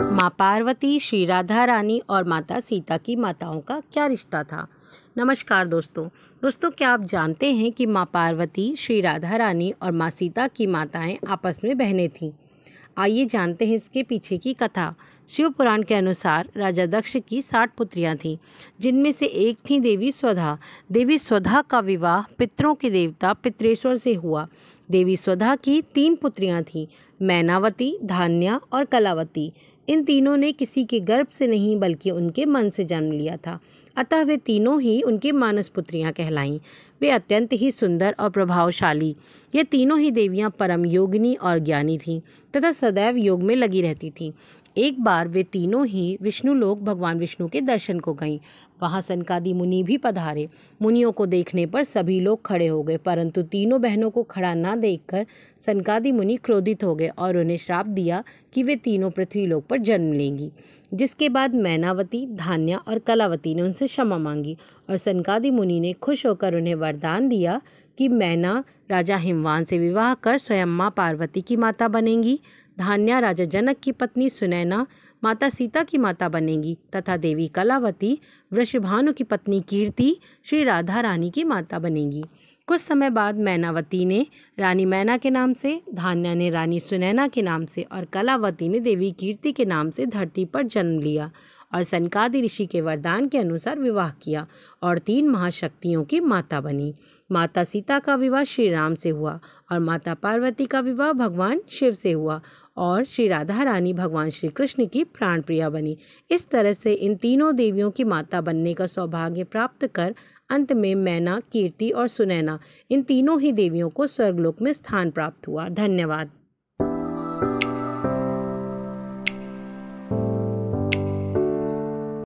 माँ पार्वती, श्री राधा रानी और माता सीता की माताओं का क्या रिश्ता था। नमस्कार दोस्तों, क्या आप जानते हैं कि माँ पार्वती, श्री राधा रानी और माँ सीता की माताएं आपस में बहनें थीं। आइए जानते हैं इसके पीछे की कथा। शिव पुराण के अनुसार राजा दक्ष की 60 पुत्रियां थीं, जिनमें से एक थी देवी स्वधा। देवी स्वधा का विवाह पितरों के देवता पितरेश्वर से हुआ। देवी स्वधा की 3 पुत्रियां थीं, मैनावती, धान्या और कलावती। इन तीनों ने किसी के गर्भ से नहीं बल्कि उनके मन से जन्म लिया था, अतः वे तीनों ही उनकी मानस पुत्रियां कहलाईं। वे अत्यंत ही सुंदर और प्रभावशाली, ये तीनों ही देवियां परम योगिनी और ज्ञानी थीं तथा सदैव योग में लगी रहती थीं। एक बार वे तीनों ही विष्णुलोक भगवान विष्णु के दर्शन को गईं। वहाँ सनकादि मुनि भी पधारे। मुनियों को देखने पर सभी लोग खड़े हो गए, परंतु तीनों बहनों को खड़ा न देखकर सनकादि मुनि क्रोधित हो गए और उन्हें श्राप दिया कि वे तीनों पृथ्वी लोक पर जन्म लेंगी। जिसके बाद मैनावती, धान्या और कलावती ने उनसे क्षमा मांगी और सनकादि मुनि ने खुश होकर उन्हें वरदान दिया कि मैना राजा हिमवान से विवाह कर स्वयं माँ पार्वती की माता बनेंगी, धान्या राजा जनक की पत्नी सुनैना माता सीता की माता बनेंगी तथा देवी कलावती वृषभानु की पत्नी कीर्ति श्री राधा रानी की माता बनेंगी। कुछ समय बाद मैनावती ने रानी मैना के नाम से, धान्या ने रानी सुनैना के नाम से और कलावती ने देवी कीर्ति के नाम से धरती पर जन्म लिया और सनकादि ऋषि के वरदान के अनुसार विवाह किया और 3 महाशक्तियों की माता बनी। माता सीता का विवाह श्री राम से हुआ और माता पार्वती का विवाह भगवान शिव से हुआ और श्री राधा रानी भगवान श्री कृष्ण की प्राण प्रिया बनी। इस तरह से इन तीनों देवियों की माता बनने का सौभाग्य प्राप्त कर अंत में मैना, कीर्ति और सुनैना इन तीनों ही देवियों को स्वर्गलोक में स्थान प्राप्त हुआ। धन्यवाद।